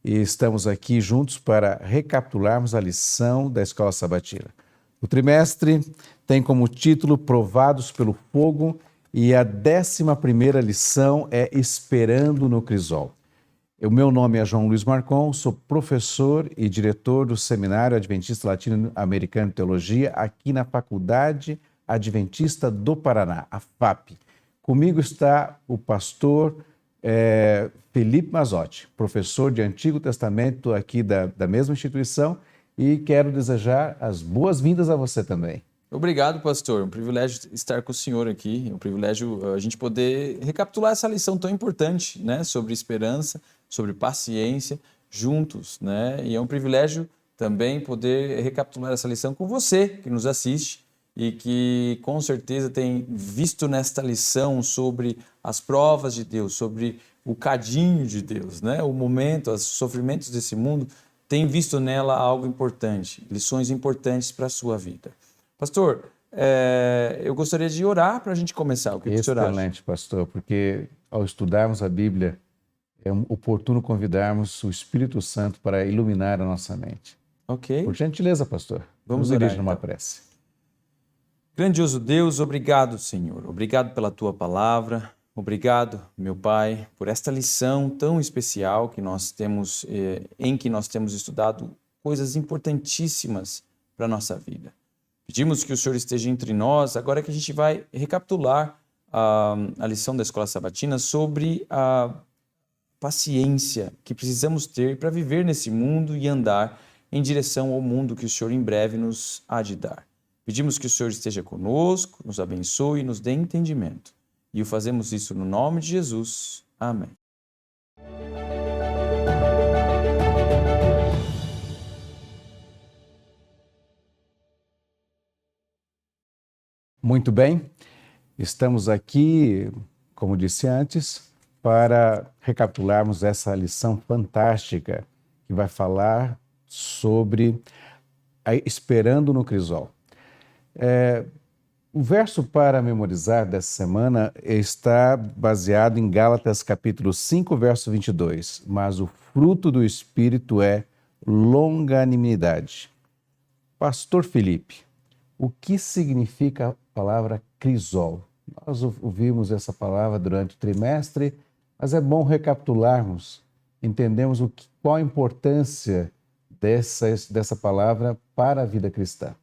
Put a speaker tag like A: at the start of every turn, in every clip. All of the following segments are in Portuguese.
A: E estamos aqui juntos para recapitularmos a lição da Escola Sabatina. O trimestre tem como título Provados pelo Fogo e a 11ª lição é Esperando no Crisol. O meu nome é João Luiz Marcon, sou professor e diretor do Seminário Adventista Latino-Americano de Teologia aqui na Faculdade Adventista do Paraná, a FAP. Comigo está o pastor Felipe Mazzotti, professor de Antigo Testamento aqui da mesma instituição, e quero desejar as boas-vindas a você também.
B: Obrigado, pastor. Um privilégio estar com o senhor aqui. É um privilégio a gente poder recapitular essa lição tão importante, né, sobre esperança, sobre paciência, juntos, né? E é um privilégio também poder recapitular essa lição com você que nos assiste e que com certeza tem visto nesta lição sobre as provas de Deus, sobre o cadinho de Deus, né? O momento, os sofrimentos desse mundo, tem visto nela algo importante, lições importantes para a sua vida. Pastor, eu gostaria de orar para a gente começar. O que o senhor acha?
A: Excelente, pastor, porque ao estudarmos a Bíblia, é oportuno convidarmos o Espírito Santo para iluminar a nossa mente.
B: Ok.
A: Por gentileza, pastor,
B: Vamos
A: nos
B: orar,
A: dirija numa
B: então.
A: prece.
B: Grandioso Deus, obrigado, Senhor. Obrigado pela Tua palavra. Obrigado, meu Pai, por esta lição tão especial que nós temos, em que nós temos estudado coisas importantíssimas para a nossa vida. Pedimos que o Senhor esteja entre nós, agora que a gente vai recapitular a lição da Escola Sabatina sobre a paciência que precisamos ter para viver nesse mundo e andar em direção ao mundo que o Senhor em breve nos há de dar. Pedimos que o Senhor esteja conosco, nos abençoe e nos dê entendimento. E o fazemos isso no nome de Jesus. Amém.
A: Muito bem, estamos aqui, como disse antes, para recapitularmos essa lição fantástica que vai falar sobre Esperando no Crisol. O verso para memorizar dessa semana está baseado em Gálatas capítulo 5, verso 22. Mas o fruto do Espírito é longanimidade. Pastor Felipe, o que significa a palavra crisol? Nós ouvimos essa palavra durante o trimestre, mas é bom recapitularmos, entendemos qual a importância dessa palavra para a vida cristã.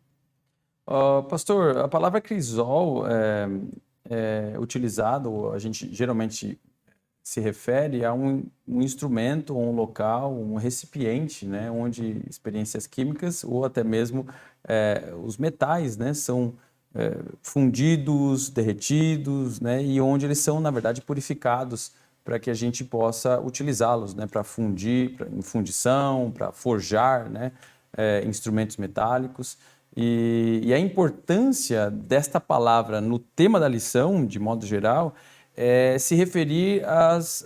B: Pastor, a palavra crisol é utilizada, a gente geralmente se refere a um instrumento, um local, um recipiente, né, onde experiências químicas ou até mesmo os metais, né, são fundidos, derretidos, né, e onde eles são, na verdade, purificados para que a gente possa utilizá-los, né, para fundir, em fundição, para forjar, né, instrumentos metálicos. E a importância desta palavra no tema da lição, de modo geral, é se referir às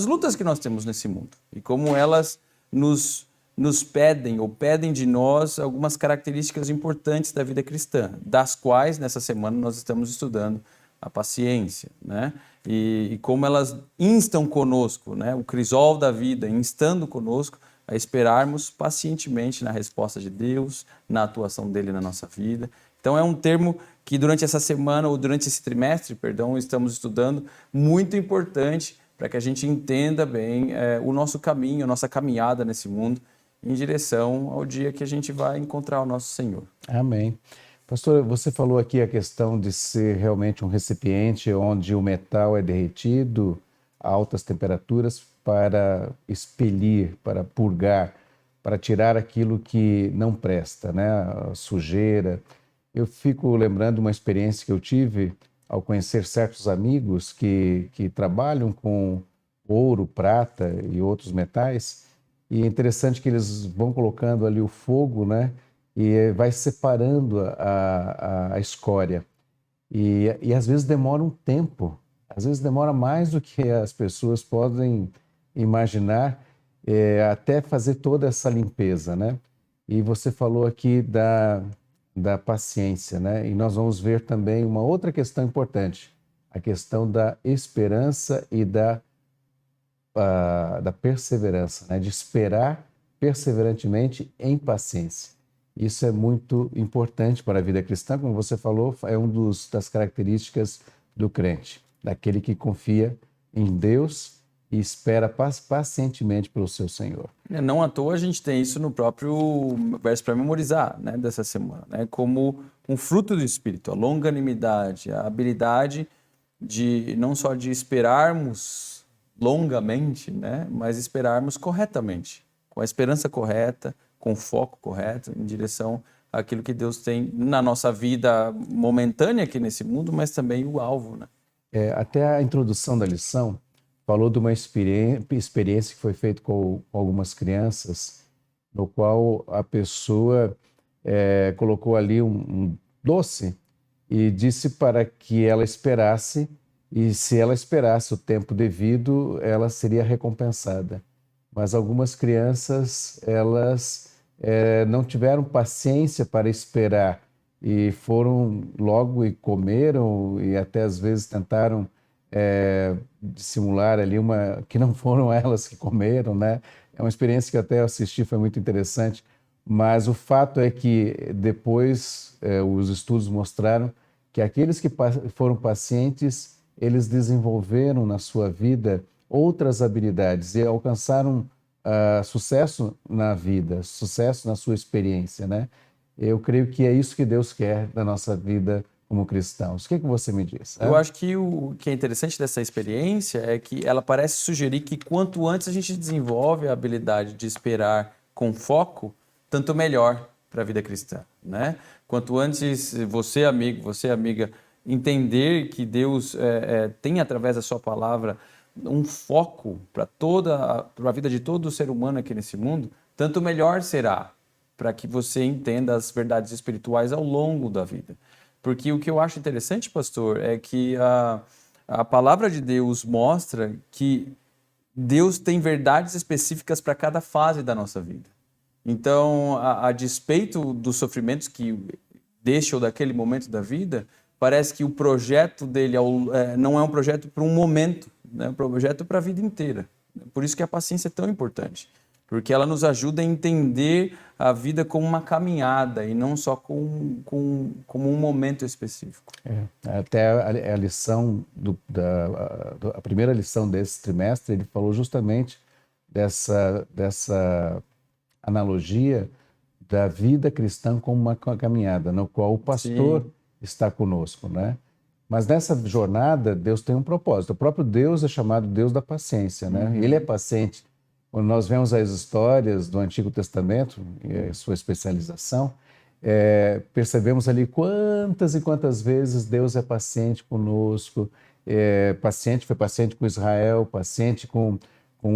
B: lutas que nós temos nesse mundo e como elas nos pedem ou pedem de nós algumas características importantes da vida cristã, das quais nessa semana nós estamos estudando a paciência, né? E como elas instam conosco, né? O crisol da vida, instando conosco a esperarmos pacientemente na resposta de Deus, na atuação dele na nossa vida. Então é um termo que durante essa semana, ou durante esse trimestre, estamos estudando, muito importante para que a gente entenda bem o nosso caminho, a nossa caminhada nesse mundo, em direção ao dia que a gente vai encontrar o nosso Senhor.
A: Amém. Pastor, você falou aqui a questão de ser realmente um recipiente onde o metal é derretido a altas temperaturas para expelir, para purgar, para tirar aquilo que não presta, né? A sujeira. Eu fico lembrando uma experiência que eu tive ao conhecer certos amigos que trabalham com ouro, prata e outros metais, e é interessante que eles vão colocando ali o fogo, né? E vai separando a escória. E às vezes demora um tempo Às vezes demora mais do que as pessoas podem imaginar, até fazer toda essa limpeza, né? E você falou aqui da paciência, né? E nós vamos ver também uma outra questão importante, a questão da esperança e da perseverança, né? De esperar perseverantemente em paciência. Isso é muito importante para a vida cristã, como você falou, é uma das características do crente, daquele que confia em Deus e espera pacientemente pelo seu Senhor.
B: Não à toa a gente tem isso no próprio verso para memorizar, né, dessa semana, né, como um fruto do Espírito, a longanimidade, a habilidade de não só de esperarmos longamente, né, mas esperarmos corretamente, com a esperança correta, com o foco correto, em direção àquilo que Deus tem na nossa vida momentânea aqui nesse mundo, mas também o alvo, né?
A: Até a introdução da lição falou de uma experiência que foi feita com algumas crianças, no qual a pessoa colocou ali um doce e disse para que ela esperasse, e se ela esperasse o tempo devido, ela seria recompensada. Mas algumas crianças, elas não tiveram paciência para esperar e foram logo e comeram e até às vezes tentaram dissimular ali que não foram elas que comeram, né? É uma experiência que até eu assisti, foi muito interessante, mas o fato é que depois os estudos mostraram que aqueles que foram pacientes, eles desenvolveram na sua vida outras habilidades e alcançaram sucesso na vida, sucesso na sua experiência, né? Eu creio que é isso que Deus quer da nossa vida como cristãos. O que você me diz?
B: Eu acho que o que é interessante dessa experiência é que ela parece sugerir que quanto antes a gente desenvolve a habilidade de esperar com foco, tanto melhor para a vida cristã, né? Quanto antes você, amigo, você, amiga, entender que Deus tem através da sua palavra um foco para a vida de todo ser humano aqui nesse mundo, tanto melhor será para que você entenda as verdades espirituais ao longo da vida. Porque o que eu acho interessante, pastor, é que a palavra de Deus mostra que Deus tem verdades específicas para cada fase da nossa vida. Então, a despeito dos sofrimentos que deste ou daquele momento da vida, parece que o projeto dele não é um projeto para um momento, né? É um projeto para a vida inteira. Por isso que a paciência é tão importante. Porque ela nos ajuda a entender a vida como uma caminhada e não só como um momento específico.
A: Até a lição, a primeira lição desse trimestre, ele falou justamente dessa analogia da vida cristã como uma caminhada, no qual o pastor
B: Sim.
A: está conosco, né? Mas nessa jornada, Deus tem um propósito. O próprio Deus é chamado Deus da paciência, né? Ele é paciente. Quando nós vemos as histórias do Antigo Testamento, e a sua especialização, percebemos ali quantas e quantas vezes Deus é paciente conosco, foi paciente com Israel, paciente com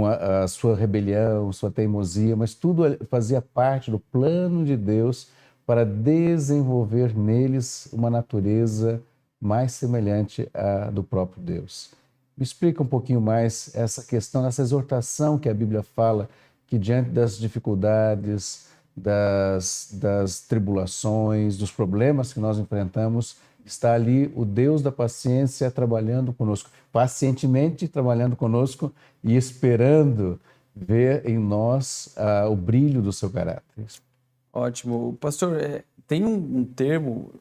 A: a sua rebelião, sua teimosia, mas tudo fazia parte do plano de Deus para desenvolver neles uma natureza mais semelhante à do próprio Deus. Me explica um pouquinho mais essa questão, essa exortação que a Bíblia fala, que diante das dificuldades, das tribulações, dos problemas que nós enfrentamos, está ali o Deus da paciência trabalhando conosco, pacientemente trabalhando conosco e esperando ver em nós o brilho do seu caráter.
B: Ótimo. Pastor, tem um termo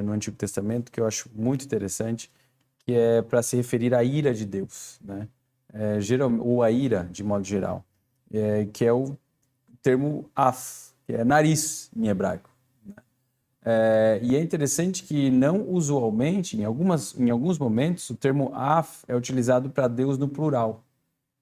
B: no Antigo Testamento que eu acho muito interessante, que é para se referir à ira de Deus, né? Ou a ira, de modo geral, que é o termo af, que é nariz em hebraico. Né? E é interessante que não usualmente, em alguns momentos, o termo af é utilizado para Deus no plural,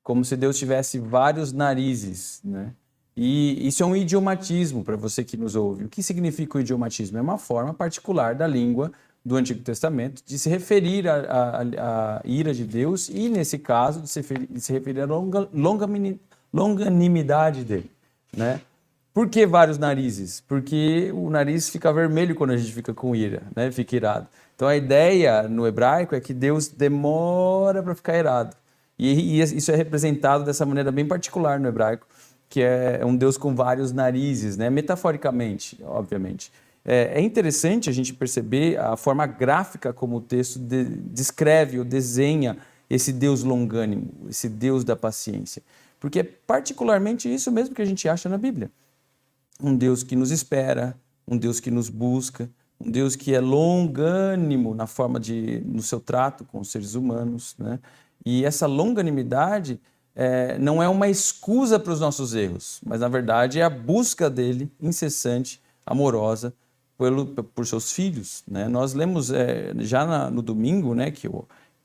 B: como se Deus tivesse vários narizes, né? E isso é um idiomatismo para você que nos ouve. O que significa o idiomatismo? É uma forma particular da língua do Antigo Testamento de se referir à ira de Deus e, nesse caso, de se referir à longanimidade dele, né? Por que vários narizes? Porque o nariz fica vermelho quando a gente fica com ira, né? Fica irado. Então a ideia no hebraico é que Deus demora para ficar irado. E isso é representado dessa maneira bem particular no hebraico, que é um Deus com vários narizes, né? Metaforicamente, obviamente. É interessante a gente perceber a forma gráfica como o texto descreve ou desenha esse Deus longânimo, esse Deus da paciência. Porque é particularmente isso mesmo que a gente acha na Bíblia. Um Deus que nos espera, um Deus que nos busca, um Deus que é longânimo no seu trato com os seres humanos, né? E essa longanimidade não é uma excusa para os nossos erros, mas na verdade é a busca dele, incessante, amorosa, por seus filhos, né? Nós lemos já no domingo, né, que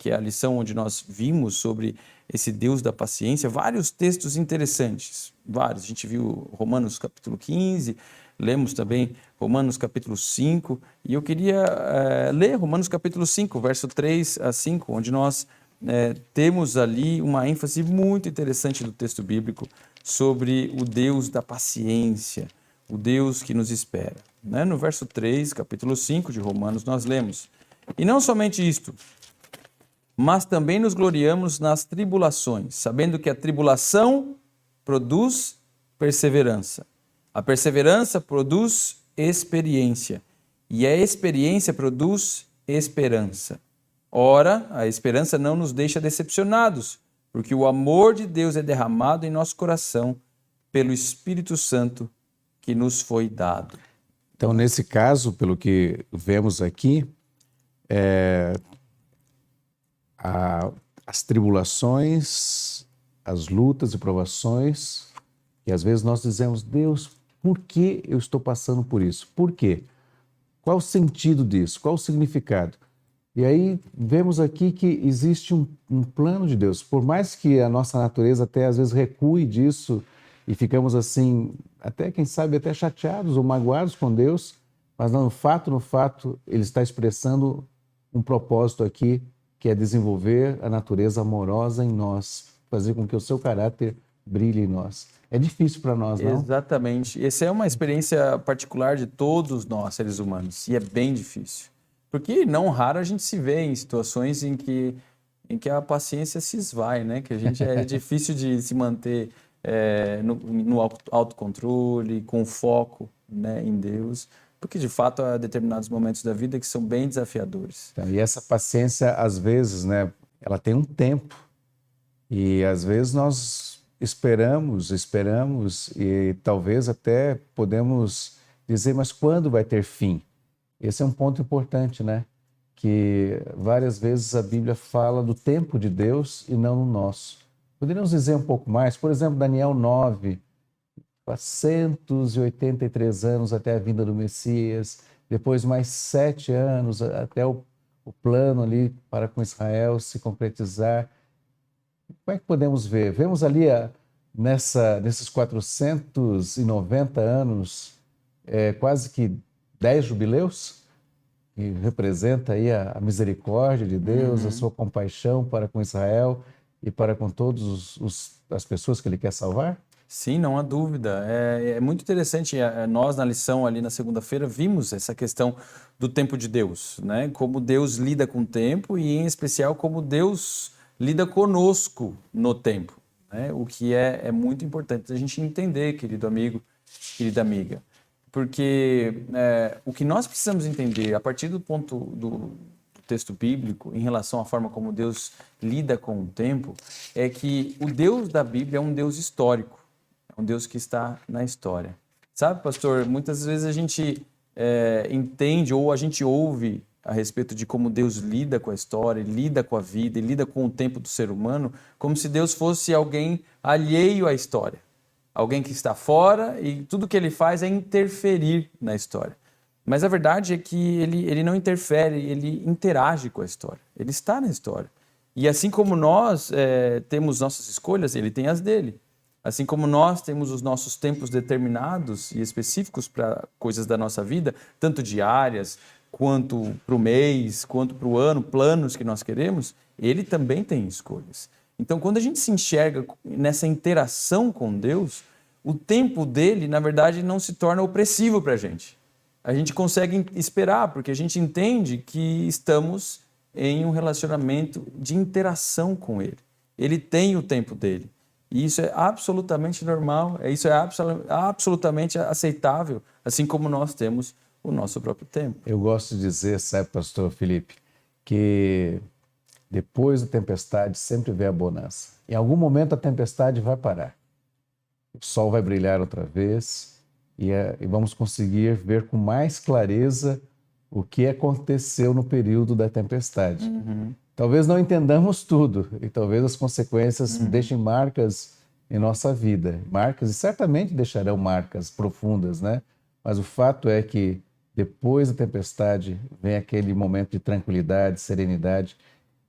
B: é a lição onde nós vimos sobre esse Deus da paciência, vários textos interessantes, vários. A gente viu Romanos capítulo 15, lemos também Romanos capítulo 5, e eu queria ler Romanos capítulo 5, verso 3 a 5, onde nós temos ali uma ênfase muito interessante do texto bíblico sobre o Deus da paciência, o Deus que nos espera, né? No verso 3, capítulo 5 de Romanos, nós lemos: "E não somente isto, mas também nos gloriamos nas tribulações, sabendo que a tribulação produz perseverança. A perseverança produz experiência, e a experiência produz esperança. Ora, a esperança não nos deixa decepcionados, porque o amor de Deus é derramado em nosso coração pelo Espírito Santo que nos foi dado."
A: Então, nesse caso, pelo que vemos aqui, as tribulações, as lutas e provações, e às vezes nós dizemos: Deus, por que eu estou passando por isso? Por quê? Qual o sentido disso? Qual o significado? E aí vemos aqui que existe um plano de Deus. Por mais que a nossa natureza até às vezes recue disso e ficamos assim, até quem sabe até chateados ou magoados com Deus, mas no fato, Ele está expressando um propósito aqui, que é desenvolver a natureza amorosa em nós, fazer com que o seu caráter brilhe em nós. É difícil para nós, não?
B: Exatamente. Essa é uma experiência particular de todos nós, seres humanos, e é bem difícil. Porque não raro a gente se vê em situações em que a paciência se esvai, né? Que a gente é difícil de se manter no autocontrole, com foco, né, em Deus, porque de fato há determinados momentos da vida que são bem desafiadores.
A: Então, e essa paciência, às vezes, né, ela tem um tempo. E às vezes nós esperamos e talvez até podemos dizer, mas quando vai ter fim? Esse é um ponto importante, né? Que várias vezes a Bíblia fala do tempo de Deus e não no nosso. Poderíamos dizer um pouco mais? Por exemplo, Daniel 9, 483 anos até a vinda do Messias, depois mais 7 anos até o plano ali para com Israel se concretizar. Como é que podemos ver? Vemos ali nesses 490 anos, quase que 10 jubileus, que representa aí a misericórdia de Deus, a sua compaixão para com Israel e para com todas as pessoas que Ele quer salvar?
B: Sim, não há dúvida. É muito interessante. Nós, na lição ali na segunda-feira, vimos essa questão do tempo de Deus, né? Como Deus lida com o tempo e, em especial, como Deus lida conosco no tempo, né? O que é muito importante a gente entender, querido amigo, querida amiga. Porque o que nós precisamos entender, a partir do ponto do texto bíblico, em relação à forma como Deus lida com o tempo, é que o Deus da Bíblia é um Deus histórico. É um Deus que está na história. Sabe, pastor, muitas vezes a gente entende ou a gente ouve a respeito de como Deus lida com a história, lida com a vida, e lida com o tempo do ser humano, como se Deus fosse alguém alheio à história. Alguém que está fora e tudo que Ele faz é interferir na história. Mas a verdade é que ele não interfere, Ele interage com a história. Ele está na história. E assim como nós temos nossas escolhas, Ele tem as dele. Assim como nós temos os nossos tempos determinados e específicos para coisas da nossa vida, tanto diárias, quanto para o mês, quanto para o ano, planos que nós queremos, Ele também tem escolhas. Então, quando a gente se enxerga nessa interação com Deus, o tempo dele, na verdade, não se torna opressivo para a gente. A gente consegue esperar, porque a gente entende que estamos em um relacionamento de interação com ele. Ele tem o tempo dele. E isso é absolutamente normal, isso é absolutamente aceitável, assim como nós temos o nosso próprio tempo.
A: Eu gosto de dizer, sabe, pastor Felipe, que depois da tempestade sempre vem a bonança. Em algum momento a tempestade vai parar. O sol vai brilhar outra vez e vamos conseguir ver com mais clareza o que aconteceu no período da tempestade. Talvez não entendamos tudo e talvez as consequências deixem marcas em nossa vida. Marcas, e certamente deixarão marcas profundas, né? Mas o fato é que depois da tempestade vem aquele momento de tranquilidade, serenidade,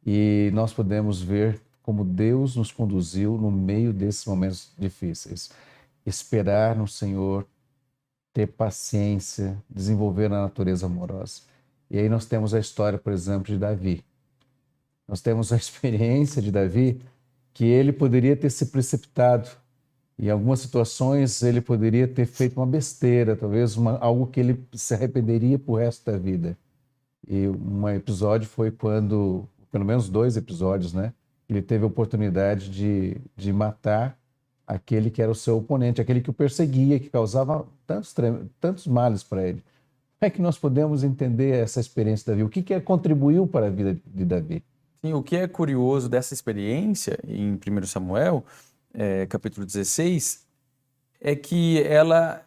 A: e nós podemos ver como Deus nos conduziu no meio desses momentos difíceis. Esperar no Senhor, ter paciência, desenvolver a natureza amorosa. E aí nós temos a história, por exemplo, de Davi. Nós temos a experiência de Davi que ele poderia ter se precipitado. Em algumas situações ele poderia ter feito uma besteira, talvez algo que ele se arrependeria pro resto da vida. E um episódio foi quando, pelo menos 2 episódios, né? Ele teve a oportunidade de matar aquele que era o seu oponente, aquele que o perseguia, que causava tantos males para ele. Como é que nós podemos entender essa experiência de Davi? O que contribuiu para a vida de Davi?
B: Sim, o que é curioso dessa experiência, em 1 Samuel, capítulo 16, é que ela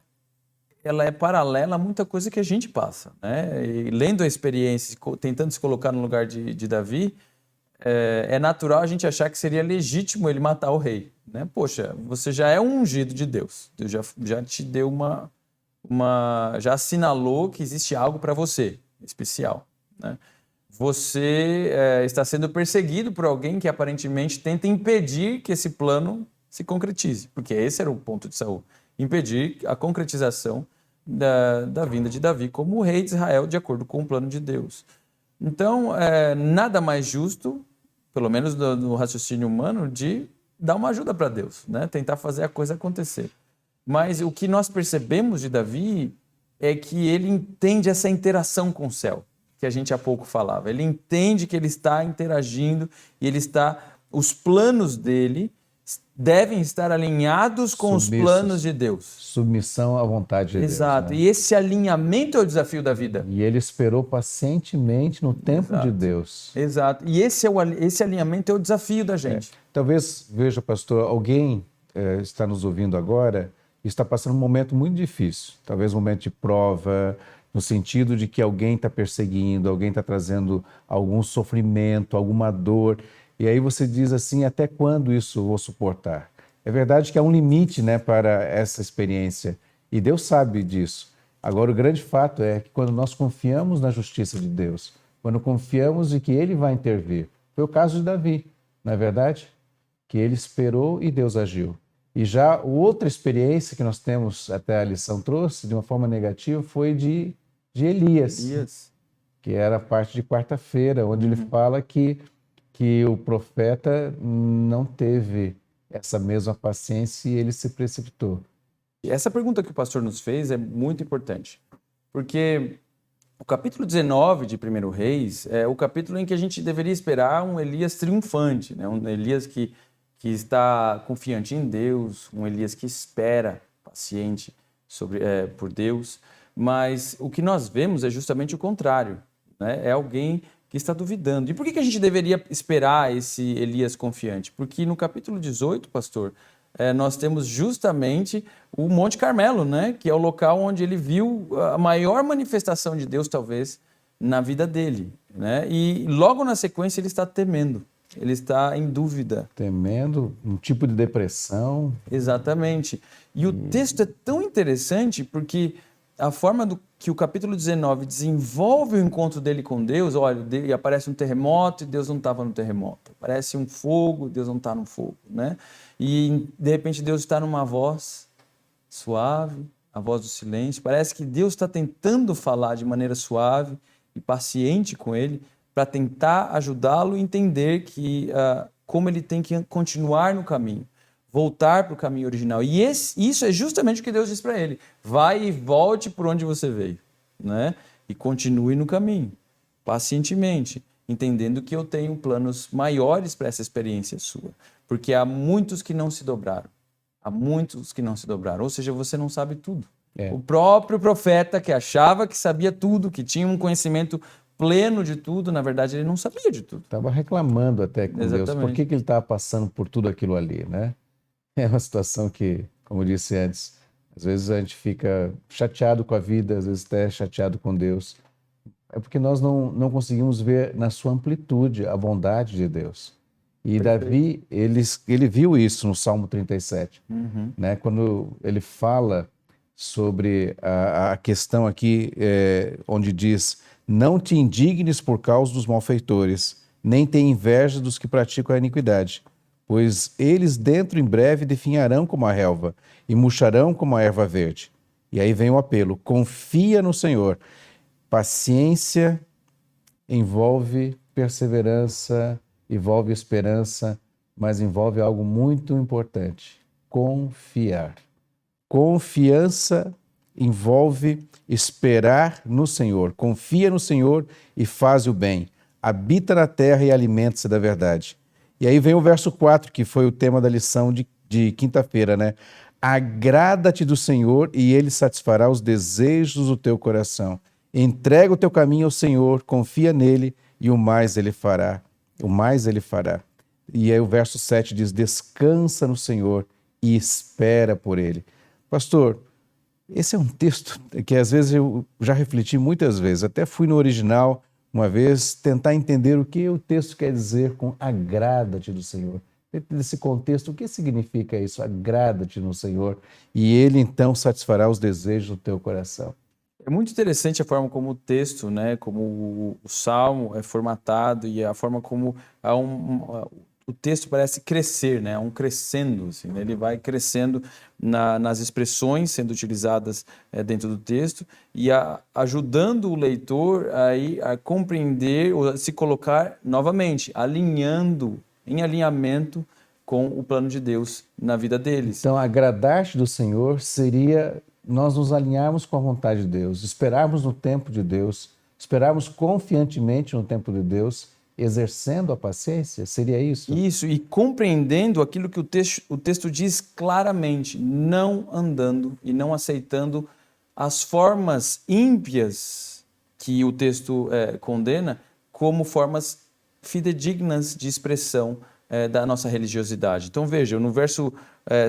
B: é paralela a muita coisa que a gente passa, né? E lendo a experiência, tentando se colocar no lugar de Davi, é natural a gente achar que seria legítimo ele matar o rei, né? Poxa, você já é um ungido de Deus. Deus já te deu já assinalou que existe algo para você especial, né? Você está sendo perseguido por alguém que aparentemente tenta impedir que esse plano se concretize, porque esse era o ponto de Saul, impedir a concretização da vinda de Davi como o rei de Israel, de acordo com o plano de Deus. Então, nada mais justo, pelo menos no raciocínio humano, de dar uma ajuda para Deus, né? Tentar fazer a coisa acontecer. Mas o que nós percebemos de Davi é que ele entende essa interação com o céu, que a gente há pouco falava. Ele entende que ele está interagindo e os planos dele devem estar alinhados com os planos de Deus.
A: Submissão à vontade de Deus.
B: Exato.
A: Né?
B: E esse alinhamento é o desafio da vida.
A: E ele esperou pacientemente no tempo de Deus.
B: Exato. E esse alinhamento é o desafio da gente.
A: Talvez, veja, pastor, alguém está nos ouvindo agora e está passando um momento muito difícil. Talvez um momento de prova, no sentido de que alguém está perseguindo, alguém está trazendo algum sofrimento, alguma dor. E aí você diz assim, até quando isso eu vou suportar? É verdade que há um limite, né, para essa experiência. E Deus sabe disso. Agora, o grande fato é que quando nós confiamos na justiça de Deus, quando confiamos de que Ele vai intervir, foi o caso de Davi, não é verdade? Que ele esperou e Deus agiu. E já outra experiência que nós temos, até a lição trouxe, de uma forma negativa, foi de Elias, que era a parte de quarta-feira, onde ele fala que o profeta não teve essa mesma paciência e ele se precipitou.
B: E essa pergunta que o pastor nos fez é muito importante, porque o capítulo 19 de 1 Reis é o capítulo em que a gente deveria esperar um Elias triunfante, né? Um Elias que está confiante em Deus, um Elias que espera, paciente por Deus, mas o que nós vemos é justamente o contrário, né? É alguém que está duvidando. E por que a gente deveria esperar esse Elias confiante? Porque no capítulo 18, pastor, nós temos justamente o Monte Carmelo, né? Que é o local onde ele viu a maior manifestação de Deus, talvez, na vida dele, né? E logo na sequência ele está temendo. Ele está em dúvida.
A: Temendo, um tipo de depressão.
B: Exatamente. E o texto é tão interessante porque a forma que o capítulo 19 desenvolve o encontro dele com Deus, olha, e aparece um terremoto e Deus não estava no terremoto. Aparece um fogo, Deus não está no fogo, né? E de repente Deus está numa voz suave, a voz do silêncio. Parece que Deus está tentando falar de maneira suave e paciente com ele, para tentar ajudá-lo a entender como ele tem que continuar no caminho. voltar para o caminho original. E isso é justamente o que Deus diz para ele. Vai e volte por onde você veio, né? E continue no caminho, pacientemente, entendendo que eu tenho planos maiores para essa experiência sua. Porque há muitos que não se dobraram. Há muitos que não se dobraram. Ou seja, você não sabe tudo. O próprio profeta que achava que sabia tudo, que tinha um conhecimento pleno de tudo, na verdade ele não sabia de tudo.
A: Estava reclamando até com Deus.
B: Exatamente.
A: Por que ele estava passando por tudo aquilo ali, né? É uma situação que, como eu disse antes, às vezes a gente fica chateado com a vida, às vezes até chateado com Deus. É porque nós não conseguimos ver na sua amplitude a bondade de Deus. E
B: Perfeito.
A: Davi, ele viu isso no Salmo 37, né? Quando ele fala sobre a questão aqui, onde diz: não te indignes por causa dos malfeitores, nem tenha inveja dos que praticam a iniquidade, pois eles dentro em breve definharão como a relva e murcharão como a erva verde. E aí vem o apelo: confia no Senhor. Paciência envolve perseverança, envolve esperança, mas envolve algo muito importante: confiar. Confiança envolve esperar no Senhor. Confia no Senhor e faz o bem. Habita na terra e alimenta-se da verdade. E aí vem o verso 4, que foi o tema da lição de quinta-feira, né? Agrada-te do Senhor e Ele satisfará os desejos do teu coração. Entrega o teu caminho ao Senhor, confia nele e o mais Ele fará. O mais Ele fará. E aí o verso 7 diz: descansa no Senhor e espera por Ele. Pastor, esse é um texto que às vezes eu já refleti muitas vezes. Até fui no original uma vez tentar entender o que o texto quer dizer com agrada-te do Senhor. Dentro desse contexto, o que significa isso? Agrada-te no Senhor e Ele então satisfará os desejos do teu coração.
B: É muito interessante a forma como o texto, né, como o Salmo é formatado e a forma como o texto parece crescer, né, um crescendo, assim, né? Ele vai crescendo nas expressões sendo utilizadas dentro do texto e ajudando o leitor a compreender ou a se colocar novamente, em alinhamento com o plano de Deus na vida deles.
A: Então, agradar-te do Senhor seria nós nos alinharmos com a vontade de Deus, esperarmos no tempo de Deus, esperarmos confiantemente no tempo de Deus, exercendo a paciência? Seria isso?
B: Isso, e compreendendo aquilo que o texto diz claramente, não andando e não aceitando as formas ímpias que o texto condena como formas fidedignas de expressão da nossa religiosidade. Então vejam, no verso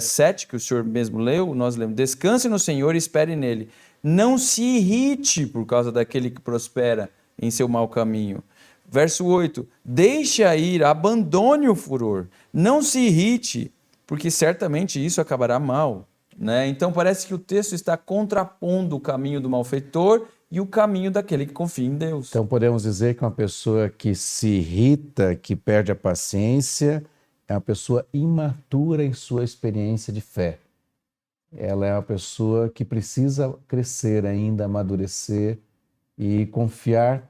B: 7, que o senhor mesmo leu, nós lemos: descanse no Senhor e espere nele. Não se irrite por causa daquele que prospera em seu mau caminho. Verso 8, deixe a ira, abandone o furor, não se irrite, porque certamente isso acabará mal. Né? Então parece que o texto está contrapondo o caminho do malfeitor e o caminho daquele que confia em Deus.
A: Então podemos dizer que uma pessoa que se irrita, que perde a paciência, é uma pessoa imatura em sua experiência de fé. Ela é uma pessoa que precisa crescer ainda, amadurecer e confiar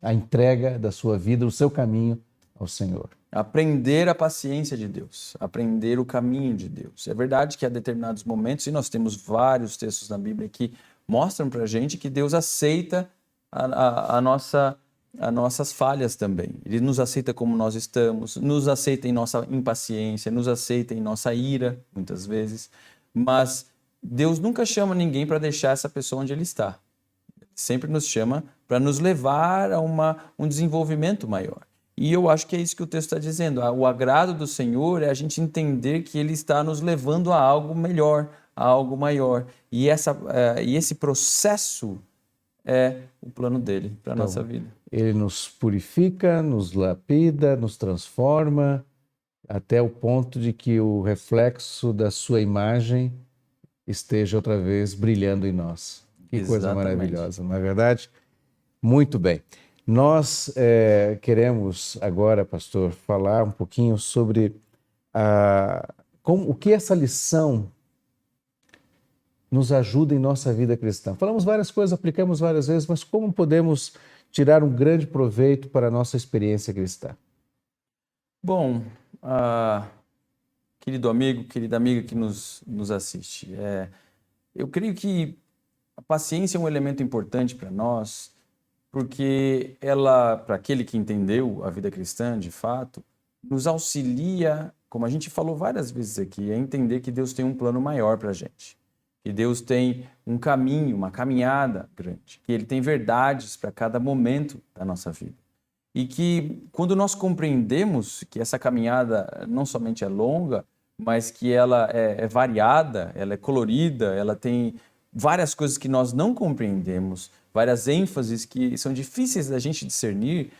A: a entrega da sua vida, o seu caminho ao Senhor.
B: Aprender a paciência de Deus, aprender o caminho de Deus. É verdade que há determinados momentos, e nós temos vários textos na Bíblia que mostram para a gente que Deus aceita as nossas falhas também. Ele nos aceita como nós estamos, nos aceita em nossa impaciência, nos aceita em nossa ira, muitas vezes, mas Deus nunca chama ninguém para deixar essa pessoa onde ele está. Sempre nos chama para nos levar a um desenvolvimento maior. E eu acho que é isso que o texto está dizendo. O agrado do Senhor é a gente entender que Ele está nos levando a algo melhor, a algo maior. E esse processo é o plano dele para a nossa vida.
A: Ele nos purifica, nos lapida, nos transforma, até o ponto de que o reflexo da sua imagem esteja outra vez brilhando em nós. Que coisa maravilhosa, não é verdade? Muito bem. Nós queremos agora, pastor, falar um pouquinho sobre o que essa lição nos ajuda em nossa vida cristã. Falamos várias coisas, aplicamos várias vezes, mas como podemos tirar um grande proveito para a nossa experiência cristã?
B: Bom, querido amigo, querida amiga que nos assiste. Eu creio que a paciência é um elemento importante para nós, porque ela, para aquele que entendeu a vida cristã, de fato, nos auxilia, como a gente falou várias vezes aqui, a entender que Deus tem um plano maior para a gente, que Deus tem um caminho, uma caminhada grande, que Ele tem verdades para cada momento da nossa vida. E que quando nós compreendemos que essa caminhada não somente é longa, mas que ela é variada, ela é colorida, ela tem várias coisas que nós não compreendemos, várias ênfases que são difíceis da gente discernir,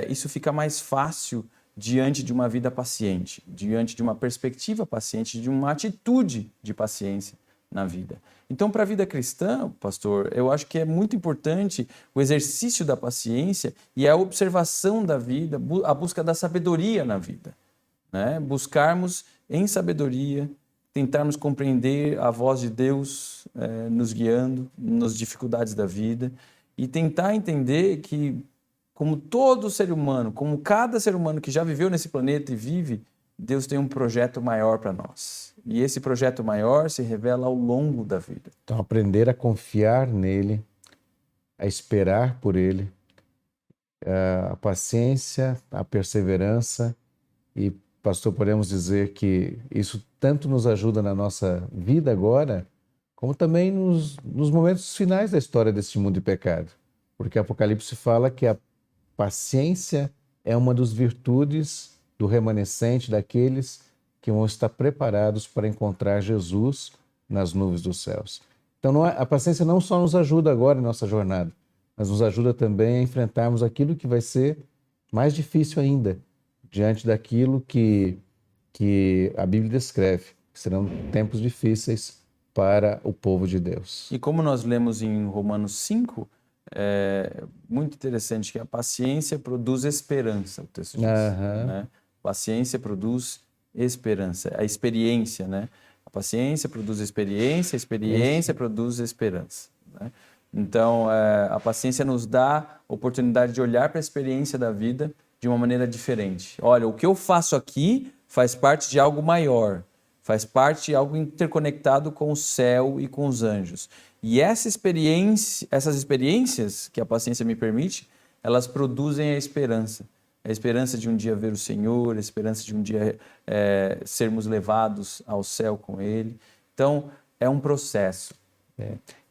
B: isso fica mais fácil diante de uma vida paciente, diante de uma perspectiva paciente, de uma atitude de paciência na vida. Então, para a vida cristã, pastor, eu acho que é muito importante o exercício da paciência e a observação da vida, a busca da sabedoria na vida, né? Buscarmos em sabedoria, tentarmos compreender a voz de Deus nos guiando nas dificuldades da vida e tentar entender que, como todo ser humano, como cada ser humano que já viveu nesse planeta e vive, Deus tem um projeto maior para nós. E esse projeto maior se revela ao longo da vida.
A: Então, aprender a confiar nele, a esperar por ele, a paciência, a perseverança. E, pastor, podemos dizer que isso tanto nos ajuda na nossa vida agora, como também nos momentos finais da história deste mundo de pecado. Porque Apocalipse fala que a paciência é uma das virtudes do remanescente, daqueles que vão estar preparados para encontrar Jesus nas nuvens dos céus. Então, a paciência não só nos ajuda agora em nossa jornada, mas nos ajuda também a enfrentarmos aquilo que vai ser mais difícil ainda, diante daquilo que a Bíblia descreve, que serão tempos difíceis para o povo de Deus.
B: E como nós lemos em Romanos 5, é muito interessante que a paciência produz esperança, o texto diz, né? Paciência produz esperança, a experiência, né? A paciência produz experiência, a experiência produz esperança, né? Então, a paciência nos dá a oportunidade de olhar para a experiência da vida de uma maneira diferente. Olha, o que eu faço aqui faz parte de algo maior, faz parte de algo interconectado com o céu e com os anjos. E essas experiências que a paciência me permite, elas produzem a esperança de um dia ver o Senhor, a esperança de um dia sermos levados ao céu com Ele. Então, é um processo.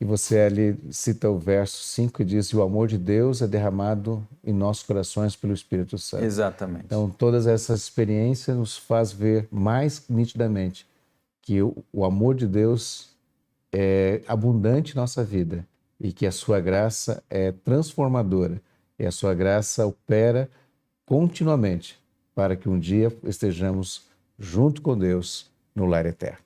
A: E você ali cita o verso 5 e diz: o amor de Deus é derramado em nossos corações pelo Espírito Santo.
B: Exatamente.
A: Então, todas essas experiências nos faz ver mais nitidamente que o amor de Deus é abundante em nossa vida e que a sua graça é transformadora e a sua graça opera continuamente para que um dia estejamos junto com Deus no lar eterno.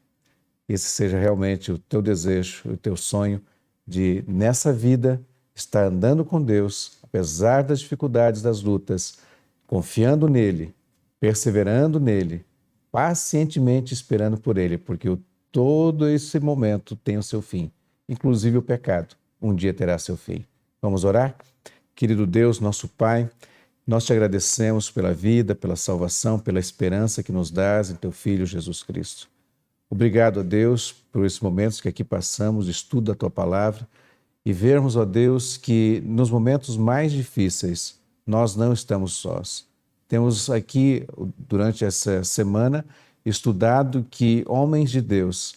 A: Esse seja realmente o teu desejo, o teu sonho de, nessa vida, estar andando com Deus, apesar das dificuldades, das lutas, confiando nele, perseverando nele, pacientemente esperando por ele, porque todo esse momento tem o seu fim, inclusive o pecado, um dia terá seu fim. Vamos orar? Querido Deus, nosso Pai, nós te agradecemos pela vida, pela salvação, pela esperança que nos dás em teu Filho Jesus Cristo. Obrigado a Deus por esses momentos que aqui passamos, de estudo da tua palavra, e vermos, ó Deus, que nos momentos mais difíceis nós não estamos sós. Temos aqui, durante essa semana, estudado que homens de Deus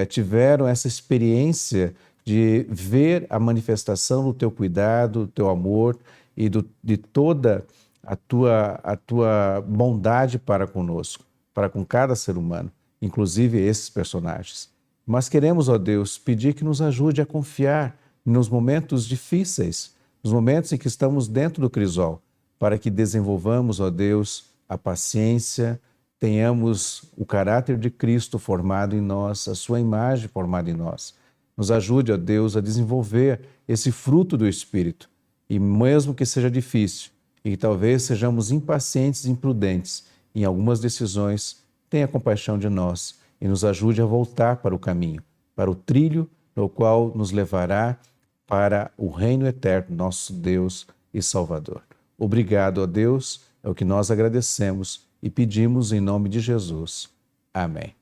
A: tiveram essa experiência de ver a manifestação do teu cuidado, do teu amor e de toda a tua bondade para conosco, para com cada ser humano, inclusive esses personagens. Mas queremos, ó Deus, pedir que nos ajude a confiar nos momentos difíceis, nos momentos em que estamos dentro do crisol, para que desenvolvamos, ó Deus, a paciência, tenhamos o caráter de Cristo formado em nós, a sua imagem formada em nós. Nos ajude, ó Deus, a desenvolver esse fruto do Espírito. E mesmo que seja difícil, e que talvez sejamos impacientes e imprudentes em algumas decisões, tenha compaixão de nós e nos ajude a voltar para o caminho, para o trilho no qual nos levará para o reino eterno, nosso Deus e Salvador. Obrigado, ó Deus, é o que nós agradecemos e pedimos em nome de Jesus. Amém.